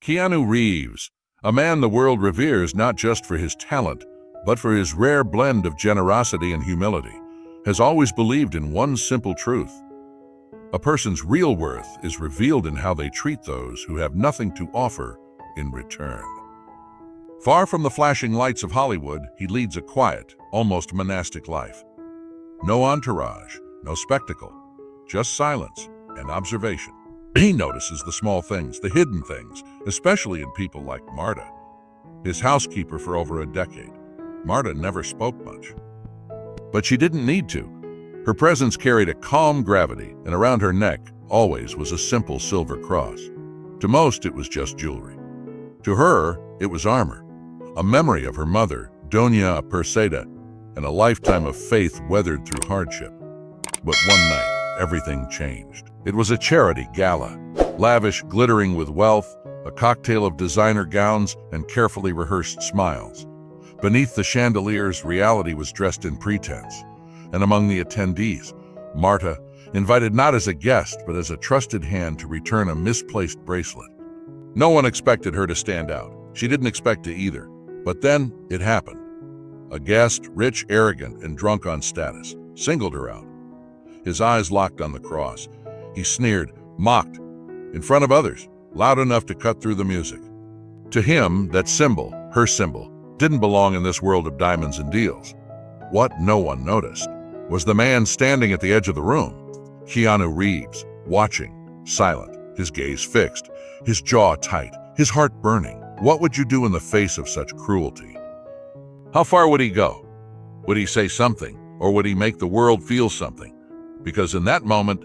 Keanu Reeves, a man the world reveres not just for his talent, but for his rare blend of generosity and humility, has always believed in one simple truth. A person's real worth is revealed in how they treat those who have nothing to offer in return. Far from the flashing lights of Hollywood, he leads a quiet, almost monastic life. No entourage, no spectacle, just silence and observation. He notices the small things, the hidden things, especially in people like Marta, his housekeeper for over a decade. Marta never spoke much. But she didn't need to. Her presence carried a calm gravity, and around her neck always was a simple silver cross. To most, it was just jewelry. To her, it was armor, a memory of her mother, Doña Perseda, and a lifetime of faith weathered through hardship. But one night, everything changed. It was a charity gala, lavish, glittering with wealth, a cocktail of designer gowns and carefully rehearsed smiles. Beneath the chandeliers, reality was dressed in pretense. And among the attendees, Marta, invited not as a guest, but as a trusted hand to return a misplaced bracelet. No one expected her to stand out. She didn't expect to either. But then it happened. A guest, rich, arrogant, and drunk on status, singled her out. His eyes locked on the cross. He sneered, mocked, in front of others, loud enough to cut through the music. To him, that symbol, her symbol, didn't belong in this world of diamonds and deals. What no one noticed was the man standing at the edge of the room, Keanu Reeves, watching, silent, his gaze fixed, his jaw tight, his heart burning. What would you do in the face of such cruelty? How far would he go? Would he say something, or would he make the world feel something? Because in that moment,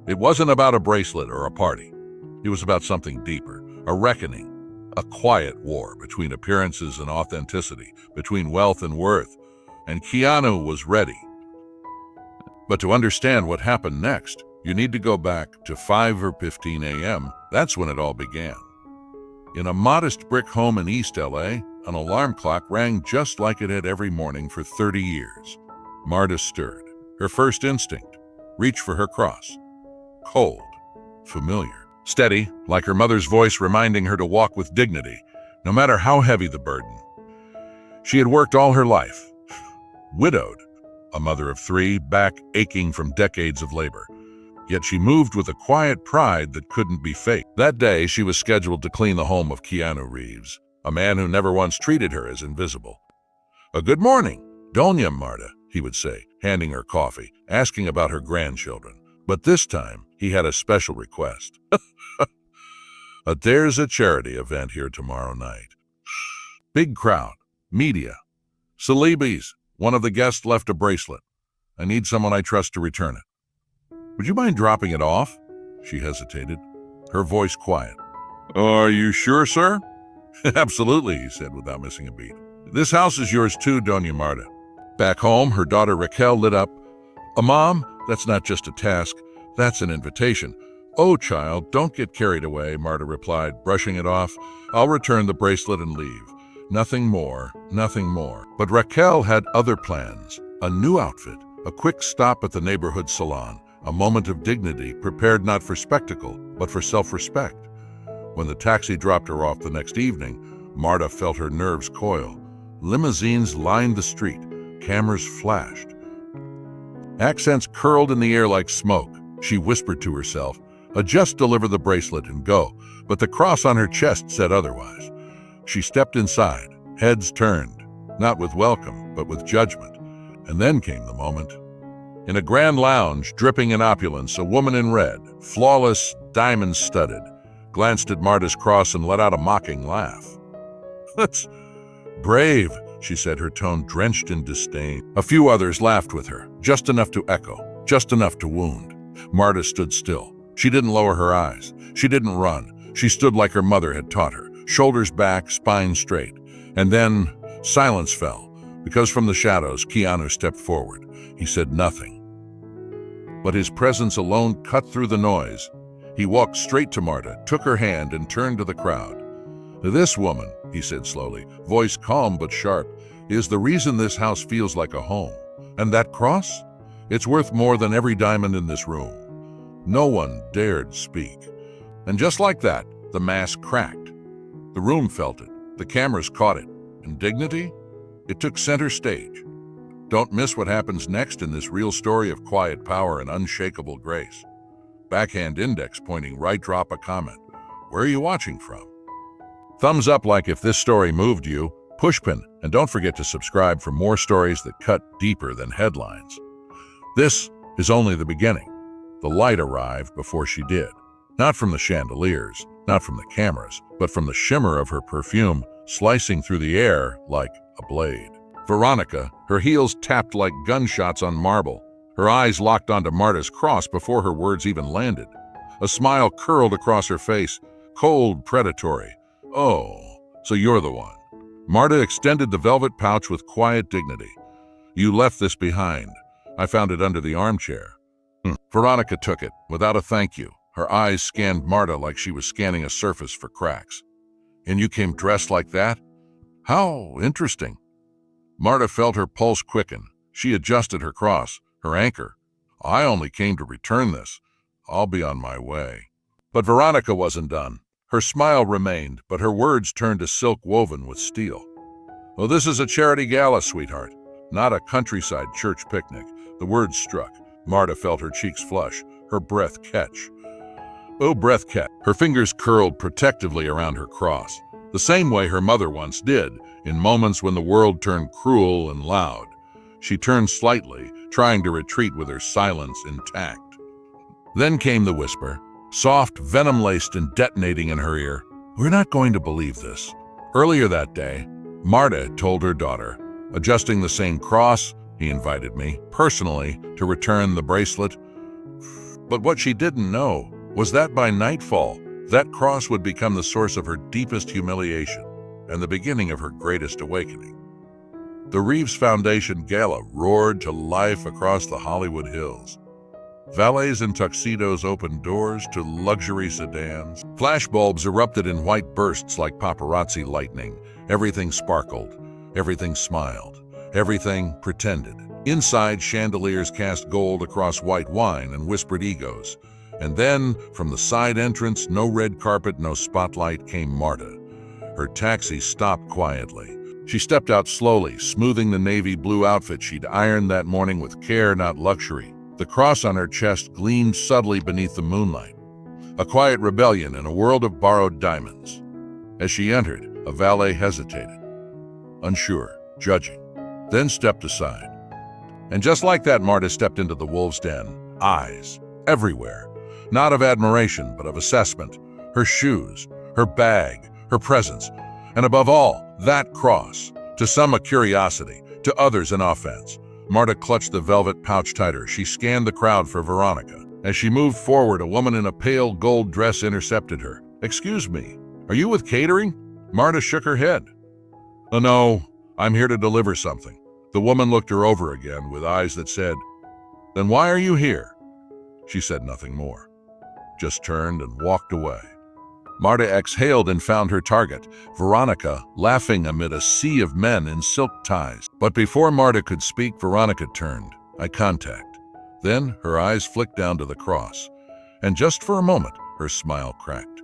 it wasn't about a bracelet or a party. It was about something deeper, a reckoning, a quiet war between appearances and authenticity, between wealth and worth. And Keanu was ready. But to understand what happened next, you need to go back to 5:15 a.m. That's when it all began. In a modest brick home in East LA, an alarm clock rang just like it had every morning for 30 years. Marta stirred. Her first instinct, reach for her cross. Cold, familiar, steady, like her mother's voice reminding her to walk with dignity, no matter how heavy the burden. She had worked all her life, widowed, a mother of 3, back aching from decades of labor. Yet she moved with a quiet pride that couldn't be faked. That day, she was scheduled to clean the home of Keanu Reeves, a man who never once treated her as invisible. "A good morning, Doña Marta," he would say, handing her coffee, asking about her grandchildren. But this time, he had a special request. There's a charity event here tomorrow night. Big crowd, media, celebs. One of the guests left a bracelet. I need someone I trust to return it. Would you mind dropping it off? She hesitated, her voice quiet. Are you sure, sir? Absolutely, he said without missing a beat. This house is yours too, Doña Marta. Back home, her daughter Raquel lit up. Mom, that's not just a task, that's an invitation. Oh, child, don't get carried away, Marta replied, brushing it off. I'll return the bracelet and leave. Nothing more, nothing more. But Raquel had other plans. A new outfit, a quick stop at the neighborhood salon, a moment of dignity prepared not for spectacle, but for self-respect. When the taxi dropped her off the next evening, Marta felt her nerves coil. Limousines lined the street, cameras flashed. Accents curled in the air like smoke. She whispered to herself, just deliver the bracelet and go, but the cross on her chest said otherwise. She stepped inside, heads turned, not with welcome, but with judgment. And then came the moment. In a grand lounge, dripping in opulence, a woman in red, flawless, diamond-studded, glanced at Marta's cross and let out a mocking laugh. That's brave, she said, her tone drenched in disdain. A few others laughed with her, just enough to echo, just enough to wound. Marta stood still. She didn't lower her eyes. She didn't run. She stood like her mother had taught her, shoulders back, spine straight. And then silence fell, because from the shadows, Keanu stepped forward. He said nothing. But his presence alone cut through the noise. He walked straight to Marta, took her hand, and turned to the crowd. This woman, he said slowly, voice calm but sharp, is the reason this house feels like a home. And that cross? It's worth more than every diamond in this room. No one dared speak. And just like that, the mask cracked. The room felt it. The cameras caught it. And dignity? It took center stage. Don't miss what happens next in this real story of quiet power and unshakable grace. Backhand index pointing right, drop a comment. Where are you watching from? Thumbs up like if this story moved you, pushpin, and don't forget to subscribe for more stories that cut deeper than headlines. This is only the beginning. The light arrived before she did. Not from the chandeliers, not from the cameras, but from the shimmer of her perfume slicing through the air like a blade. Veronica, her heels tapped like gunshots on marble, her eyes locked onto Marta's cross before her words even landed. A smile curled across her face, cold, predatory. Oh, so you're the one. Marta extended the velvet pouch with quiet dignity. You left this behind. I found it under the armchair. Veronica took it, without a thank you. Her eyes scanned Marta like she was scanning a surface for cracks. And you came dressed like that? How interesting. Marta felt her pulse quicken. She adjusted her cross, her anchor. I only came to return this. I'll be on my way. But Veronica wasn't done. Her smile remained, but her words turned to silk woven with steel. Oh, this is a charity gala, sweetheart, not a countryside church picnic. The words struck. Marta felt her cheeks flush, her breath catch. Oh, breath catch. Her fingers curled protectively around her cross, the same way her mother once did, in moments when the world turned cruel and loud. She turned slightly, trying to retreat with her silence intact. Then came the whisper, soft, venom-laced and detonating in her ear. We're not going to believe this. Earlier that day, Marta told her daughter, adjusting the same cross, he invited me, personally, to return the bracelet. But what she didn't know was that by nightfall, that cross would become the source of her deepest humiliation and the beginning of her greatest awakening. The Reeves Foundation Gala roared to life across the Hollywood Hills. Valets in tuxedos opened doors to luxury sedans. Flashbulbs erupted in white bursts like paparazzi lightning. Everything sparkled. Everything smiled. Everything pretended. Inside, chandeliers cast gold across white wine and whispered egos. And then, from the side entrance, no red carpet, no spotlight, came Marta. Her taxi stopped quietly. She stepped out slowly, smoothing the navy blue outfit she'd ironed that morning with care, not luxury. The cross on her chest gleamed subtly beneath the moonlight. A quiet rebellion in a world of borrowed diamonds. As she entered, a valet hesitated, unsure, judging, then stepped aside. And just like that, Marta stepped into the wolf's den, eyes everywhere, not of admiration, but of assessment. Her shoes, her bag, her presence, and above all, that cross. To some a curiosity, to others an offense. Marta clutched the velvet pouch tighter. She scanned the crowd for Veronica. As she moved forward, a woman in a pale gold dress intercepted her. Excuse me, are you with catering? Marta shook her head. Oh, no, I'm here to deliver something. The woman looked her over again with eyes that said, Then why are you here? She said nothing more, just turned and walked away. Marta exhaled and found her target, Veronica, laughing amid a sea of men in silk ties. But before Marta could speak, Veronica turned, eye contact. Then her eyes flicked down to the cross, and just for a moment, her smile cracked.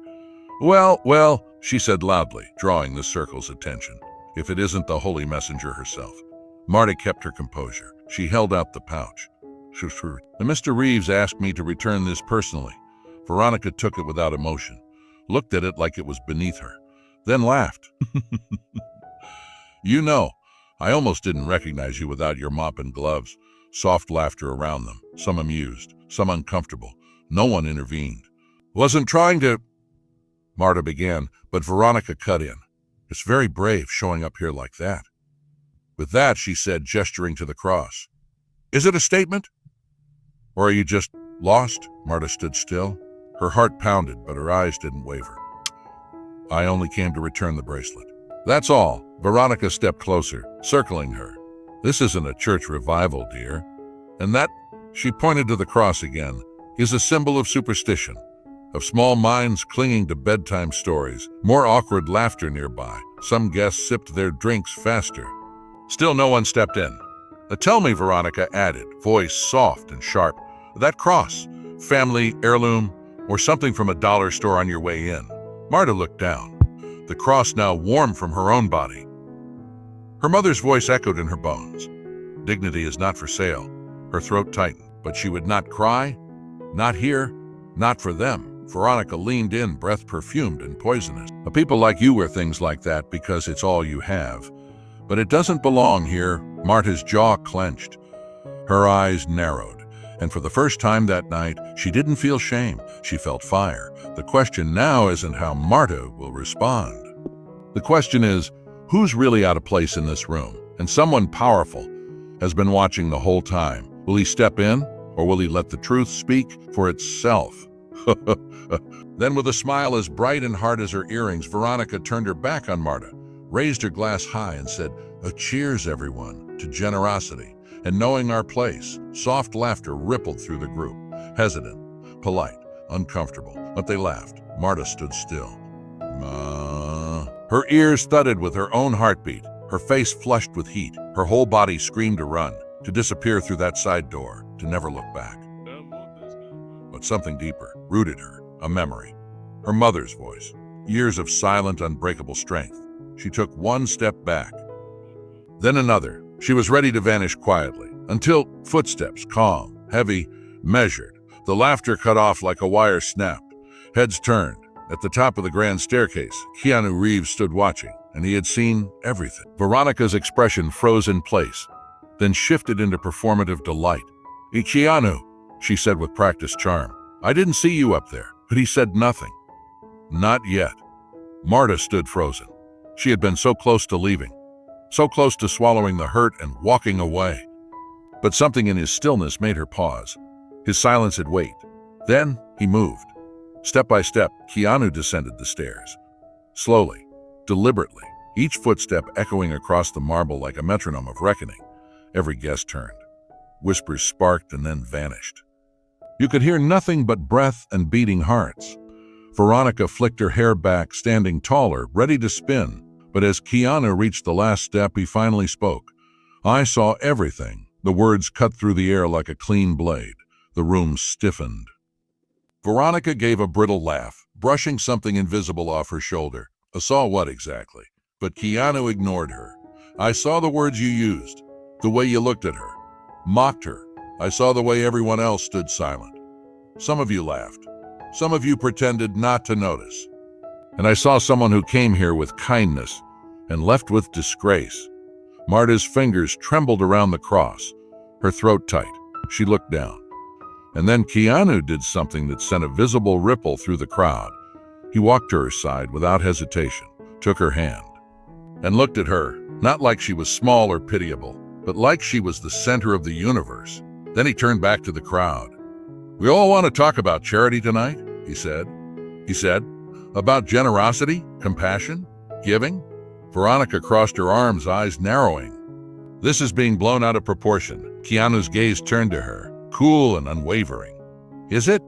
Well, she said loudly, drawing the circle's attention. If it isn't the Holy Messenger herself. Marta kept her composure. She held out the pouch. Mr. Reeves asked me to return this personally. Veronica took it without emotion, looked at it like it was beneath her, then laughed. You know, I almost didn't recognize you without your mop and gloves. Soft laughter around them, some amused, some uncomfortable. No one intervened. Wasn't trying to... Marta began, but Veronica cut in. It's very brave showing up here like that. With that, she said, gesturing to the cross. Is it a statement? Or are you just lost? Marta stood still. Her heart pounded, but her eyes didn't waver. I only came to return the bracelet. That's all. Veronica stepped closer, circling her. This isn't a church revival, dear. And that, she pointed to the cross again, is a symbol of superstition, of small minds clinging to bedtime stories, more awkward laughter nearby. Some guests sipped their drinks faster. Still no one stepped in. Tell me, Veronica added, voice soft and sharp, that cross, family heirloom, or something from a dollar store on your way in? Marta looked down. the cross now warm from her own body. Her mother's voice echoed in her bones. Dignity is not for sale. Her throat tightened, but she would not cry. Not here, not for them. Veronica leaned in, breath perfumed and poisonous. People like you wear things like that because it's all you have. But it doesn't belong here. Marta's jaw clenched. Her eyes narrowed. And for the first time that night, she didn't feel shame. She felt fire. The question now isn't how Marta will respond. The question is, who's really out of place in this room? And someone powerful has been watching the whole time. Will he step in, or will he let the truth speak for itself? Then, with a smile as bright and hard as her earrings, Veronica turned her back on Marta, raised her glass high and said, "Cheers, everyone, to generosity." And knowing our place, soft laughter rippled through the group. Hesitant, polite, uncomfortable, but they laughed. Marta stood still. Her ears thudded with her own heartbeat, her face flushed with heat, her whole body screamed to run, to disappear through that side door, to never look back. But something deeper rooted her, a memory. Her mother's voice, years of silent, unbreakable strength. She took one step back, then another. She was ready to vanish quietly, until footsteps, calm, heavy, measured. The laughter cut off like a wire snapped. Heads turned. At the top of the grand staircase, Keanu Reeves stood watching, and he had seen everything. Veronica's expression froze in place, then shifted into performative delight. "Keanu," she said with practiced charm. "I didn't see you up there." But he said nothing. Not yet. Marta stood frozen. She had been so close to leaving, so close to swallowing the hurt and walking away. But something in his stillness made her pause. His silence had weight. Then he moved. Step by step, Keanu descended the stairs. Slowly, deliberately, each footstep echoing across the marble like a metronome of reckoning. Every guest turned. Whispers sparked and then vanished. You could hear nothing but breath and beating hearts. Veronica flicked her hair back, standing taller, ready to spin. But as Keanu reached the last step, he finally spoke. "I saw everything." The words cut through the air like a clean blade. The room stiffened. Veronica gave a brittle laugh, brushing something invisible off her shoulder. "I saw what exactly?" But Keanu ignored her. "I saw the words you used, the way you looked at her, mocked her. I saw the way everyone else stood silent. Some of you laughed. Some of you pretended not to notice. And I saw someone who came here with kindness and left with disgrace." Marta's fingers trembled around the cross, her throat tight. She looked down. And then Keanu did something that sent a visible ripple through the crowd. He walked to her side without hesitation, took her hand, and looked at her, not like she was small or pitiable, but like she was the center of the universe. Then he turned back to the crowd. "We all want to talk about charity tonight," he said. "About generosity, compassion, giving." Veronica crossed her arms, eyes narrowing. "This is being blown out of proportion." Keanu's gaze turned to her, cool and unwavering. "Is it?"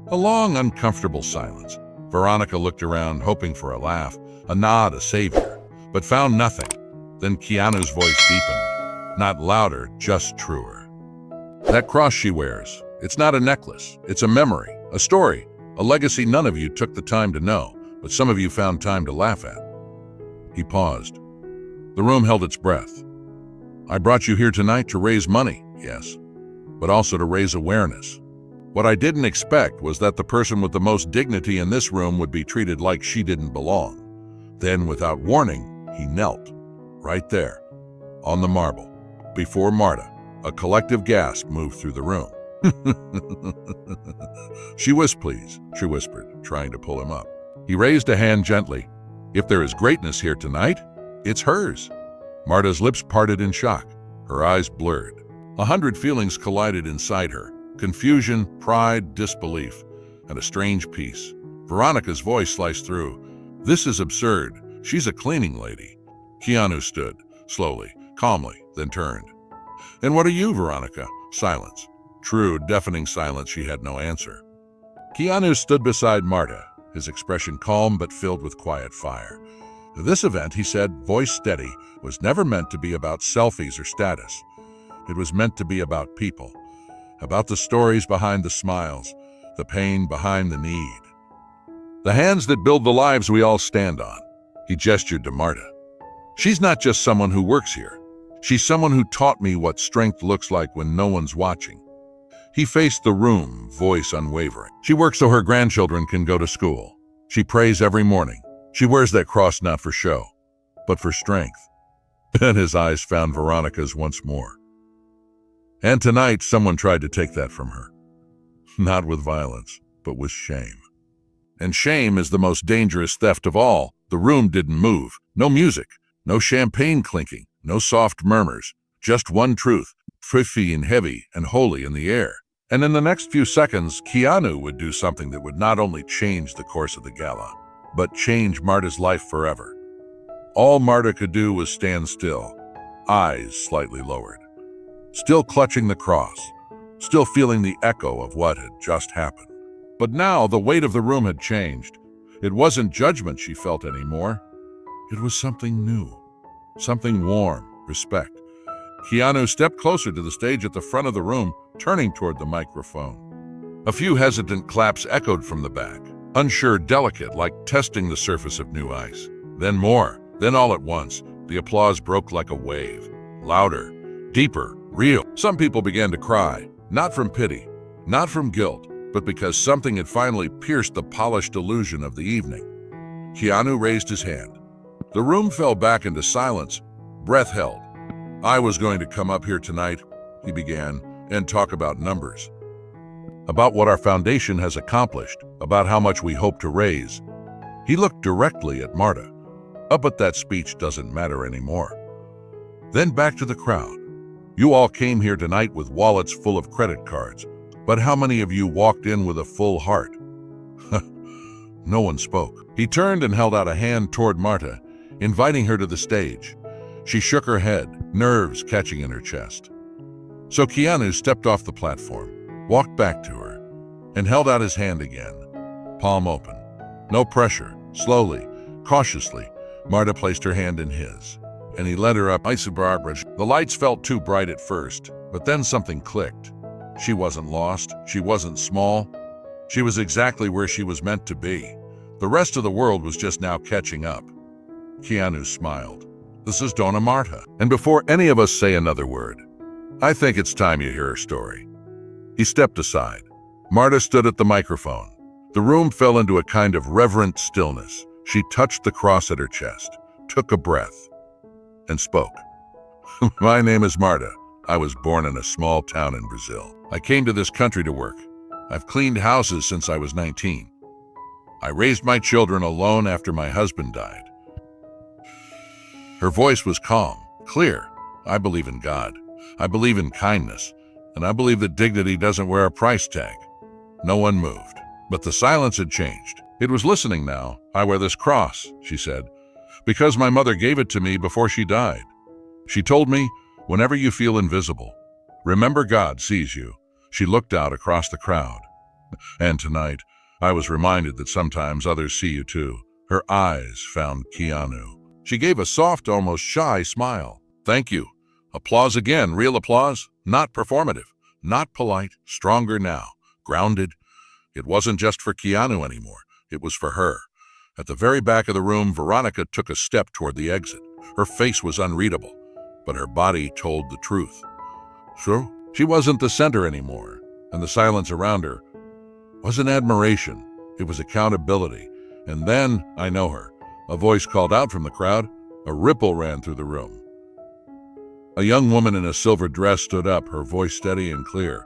A long, uncomfortable silence. Veronica looked around, hoping for a laugh, a nod, a savior, but found nothing. Then Keanu's voice deepened. Not louder, just truer. "That cross she wears, it's not a necklace. It's a memory, a story, a legacy none of you took the time to know, but some of you found time to laugh at." He paused. The room held its breath. "I brought you here tonight to raise money, yes, but also to raise awareness. What I didn't expect was that the person with the most dignity in this room would be treated like she didn't belong." Then, without warning, he knelt, right there, on the marble, before Marta. A collective gasp moved through the room. "She whispered, trying to pull him up. He raised a hand gently. "If there is greatness here tonight, it's hers." Marta's lips parted in shock, her eyes blurred. 100 feelings collided inside her: confusion, pride, disbelief, and a strange peace. Veronica's voice sliced through. "This is absurd. She's a cleaning lady." Keanu stood, slowly, calmly, then turned. "And what are you, Veronica?" Silence. True, deafening silence. She had no answer. Keanu stood beside Marta, his expression calm but filled with quiet fire. "This event," he said, voice steady, "was never meant to be about selfies or status. It was meant to be about people, about the stories behind the smiles, the pain behind the need, the hands that build the lives we all stand on." He gestured to Marta. She's not just someone who works here. She's someone who taught me what strength looks like when no one's watching. He faced the room, voice unwavering. She works so her grandchildren can go to school. She prays every morning. She wears that cross not for show, but for strength. And his eyes found Veronica's once more. And tonight, someone tried to take that from her. Not with violence, but with shame. And shame is the most dangerous theft of all. The room didn't move. No music, no champagne clinking, no soft murmurs. Just one truth, frothy and heavy and holy in the air. And in the next few seconds, Keanu would do something that would not only change the course of the gala, but change Marta's life forever. All Marta could do was stand still, eyes slightly lowered, still clutching the cross, still feeling the echo of what had just happened. But now the weight of the room had changed. It wasn't judgment she felt anymore. It was something new, something warm, respect. Keanu stepped closer to the stage at the front of the room, turning toward the microphone. A few hesitant claps echoed from the back, unsure, delicate, like testing the surface of new ice. Then more. Then all at once, the applause broke like a wave. Louder, deeper, real. Some people began to cry, not from pity, not from guilt, but because something had finally pierced the polished illusion of the evening. Keanu raised his hand. The room fell back into silence, breath held. I was going to come up here tonight, he began, and talk about numbers. About what our foundation has accomplished, about how much we hope to raise. He looked directly at Marta. But that speech doesn't matter anymore. Then back to the crowd. You all came here tonight with wallets full of credit cards, but how many of you walked in with a full heart? No one spoke. He turned and held out a hand toward Marta, inviting her to the stage. She shook her head, nerves catching in her chest. So Keanu stepped off the platform, walked back to her, and held out his hand again, palm open. No pressure, slowly, cautiously, Marta placed her hand in his, and he led her up. The lights felt too bright at first, but then something clicked. She wasn't lost, she wasn't small. She was exactly where she was meant to be. The rest of the world was just now catching up. Keanu smiled. This is Donna Marta. And before any of us say another word, I think it's time you hear her story. He stepped aside. Marta stood at the microphone. The room fell into a kind of reverent stillness. She touched the cross at her chest, took a breath, and spoke. My name is Marta. I was born in a small town in Brazil. I came to this country to work. I've cleaned houses since I was 19. I raised my children alone after my husband died. Her voice was calm, clear. I believe in God. I believe in kindness. And I believe that dignity doesn't wear a price tag. No one moved. But the silence had changed. It was listening now. I wear this cross, she said, because my mother gave it to me before she died. She told me, whenever you feel invisible, remember God sees you. She looked out across the crowd. And tonight, I was reminded that sometimes others see you too. Her eyes found Keanu. She gave a soft, almost shy smile. Thank you. Applause again, real applause, not performative, not polite, stronger now, grounded. It wasn't just for Keanu anymore. It was for her. At the very back of the room, Veronica took a step toward the exit. Her face was unreadable, but her body told the truth. So, she wasn't the center anymore, and the silence around her wasn't admiration. It was accountability. And then, I know her. A voice called out from the crowd. A ripple ran through the room. A young woman in a silver dress stood up, her voice steady and clear.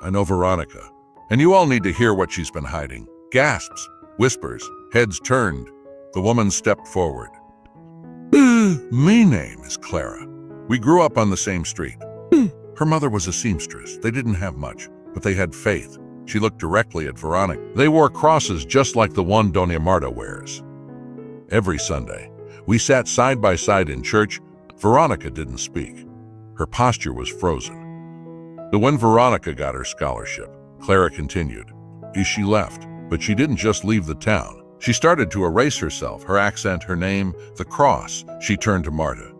I know Veronica, and you all need to hear what she's been hiding. Gasps, whispers, heads turned. The woman stepped forward. My name is Clara. We grew up on the same street. Her mother was a seamstress. They didn't have much, but they had faith. She looked directly at Veronica. They wore crosses just like the one Dona Marta wears. Every Sunday, we sat side by side in church. Veronica didn't speak. Her posture was frozen. But when Veronica got her scholarship, Clara continued. She left. But she didn't just leave the town. She started to erase herself, her accent, her name, the cross. She turned to Marta.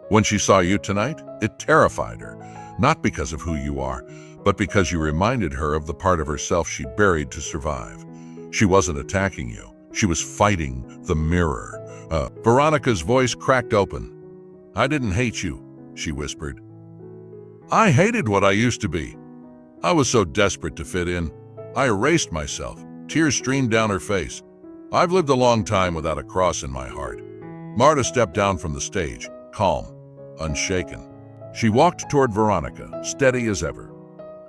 When she saw you tonight, it terrified her, not because of who you are, but because you reminded her of the part of herself she buried to survive. She wasn't attacking you. She was fighting the mirror, Veronica's voice cracked open. I didn't hate you, she whispered. I hated what I used to be. I was so desperate to fit in. I erased myself. Tears streamed down her face. I've lived a long time without a cross in my heart. Marta stepped down from the stage, calm, unshaken. She walked toward Veronica, steady as ever.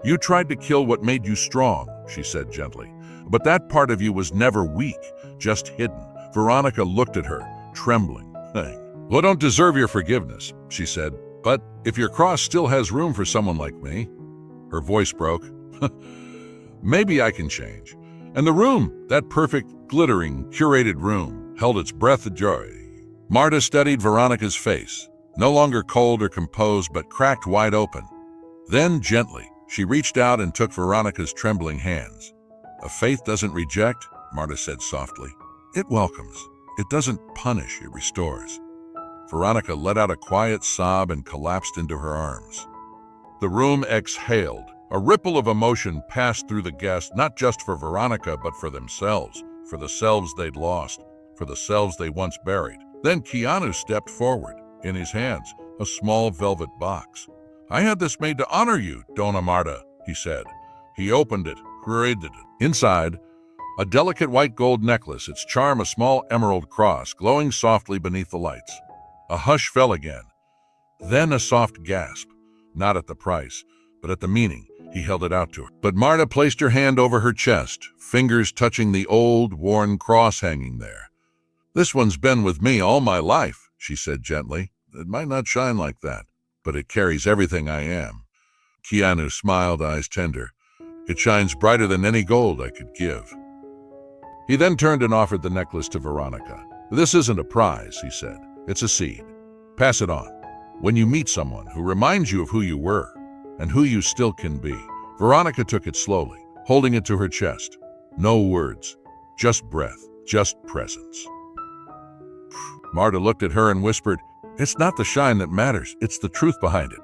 You tried to kill what made you strong, she said gently. But that part of you was never weak, just hidden. Veronica looked at her, trembling. Well, I don't deserve your forgiveness, she said. But if your cross still has room for someone like me, her voice broke. Maybe I can change. And the room, that perfect, glittering, curated room, held its breath of joy. Marta studied Veronica's face, no longer cold or composed, but cracked wide open. Then, gently, she reached out and took Veronica's trembling hands. A faith doesn't reject, Marta said softly. It welcomes. It doesn't punish, it restores. Veronica let out a quiet sob and collapsed into her arms. The room exhaled. A ripple of emotion passed through the guests, not just for Veronica, but for themselves, for the selves they'd lost, for the selves they once buried. Then Keanu stepped forward, in his hands, a small velvet box. I had this made to honor you, Dona Marta, he said. He opened it, graded it. Inside, a delicate white gold necklace, its charm a small emerald cross, glowing softly beneath the lights. A hush fell again. Then a soft gasp, not at the price, but at the meaning. He held it out to her. But Marta placed her hand over her chest, fingers touching the old, worn cross hanging there. This one's been with me all my life, she said gently. It might not shine like that, but it carries everything I am. Keanu smiled, eyes tender. It shines brighter than any gold I could give. He then turned and offered the necklace to Veronica. This isn't a prize, he said. It's a seed. Pass it on. When you meet someone who reminds you of who you were and who you still can be. Veronica took it slowly, holding it to her chest. No words, just breath, just presence. Marta looked at her and whispered, It's not the shine that matters, it's the truth behind it.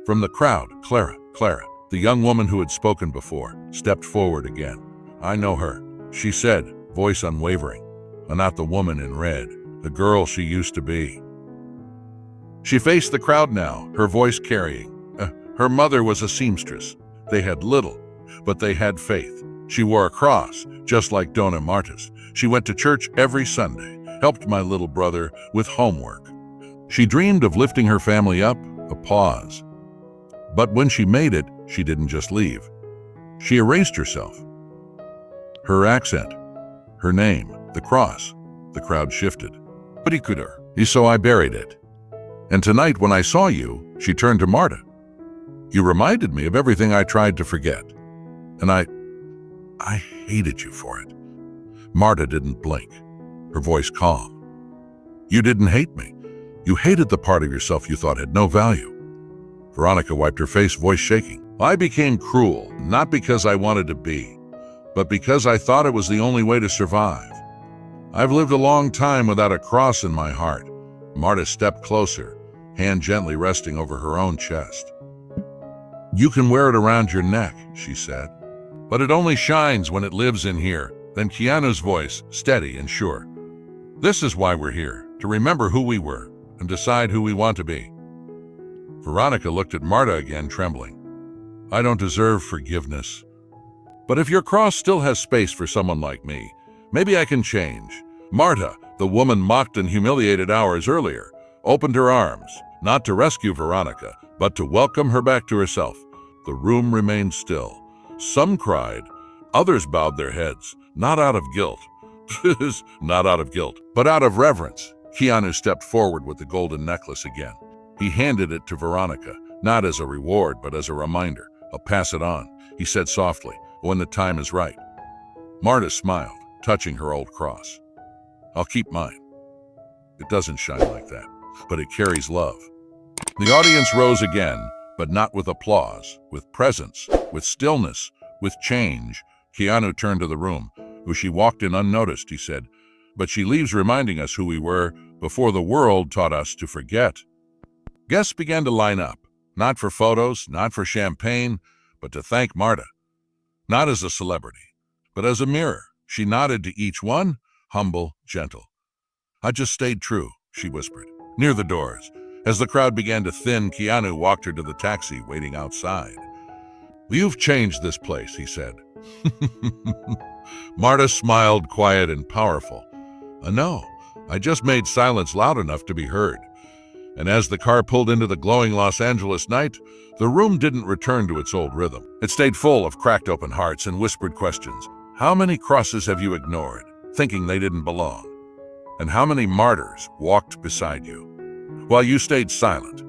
From the crowd, Clara, the young woman who had spoken before, stepped forward again. I know her, she said, voice unwavering. Not the woman in red, the girl she used to be. She faced the crowd now, her voice carrying. Her mother was a seamstress. They had little, but they had faith. She wore a cross, just like Dona Marta's. She went to church every Sunday, helped my little brother with homework. She dreamed of lifting her family up, a pause. But when she made it, she didn't just leave. She erased herself. Her accent, her name, the cross. The crowd shifted. But he could her. So I buried it. And tonight when I saw you, she turned to Marta. You reminded me of everything I tried to forget. And I hated you for it. Marta didn't blink, her voice calm. You didn't hate me. You hated the part of yourself you thought had no value. Veronica wiped her face, voice shaking. I became cruel, not because I wanted to be, but because I thought it was the only way to survive. I've lived a long time without a cross in my heart. Marta stepped closer, hand gently resting over her own chest. You can wear it around your neck, she said, but it only shines when it lives in here. Then Keanu's voice, steady and sure. This is why we're here, to remember who we were and decide who we want to be. Veronica looked at Marta again, trembling. I don't deserve forgiveness. But if your cross still has space for someone like me, maybe I can change. Marta, the woman mocked and humiliated hours earlier, opened her arms, not to rescue Veronica, but to welcome her back to herself. The room remained still. Some cried, others bowed their heads, not out of guilt. Not out of guilt, but out of reverence. Keanu stepped forward with the golden necklace again. He handed it to Veronica, not as a reward, but as a reminder. I'll pass it on, he said softly, when the time is right. Marta smiled, touching her old cross. I'll keep mine. It doesn't shine like that, but it carries love. The audience rose again, but not with applause, with presence, with stillness, with change. Keanu turned to the room, who she walked in unnoticed, he said, but she leaves reminding us who we were before the world taught us to forget. Guests began to line up, not for photos, not for champagne, but to thank Marta. Not as a celebrity, but as a mirror. She nodded to each one, humble, gentle. I just stayed true, she whispered, near the doors. As the crowd began to thin, Keanu walked her to the taxi waiting outside. You've changed this place, he said. Marta smiled, quiet and powerful. No, I just made silence loud enough to be heard. And as the car pulled into the glowing Los Angeles night, the room didn't return to its old rhythm. It stayed full of cracked open hearts and whispered questions. How many crosses have you ignored, thinking they didn't belong? And how many martyrs walked beside you while you stayed silent?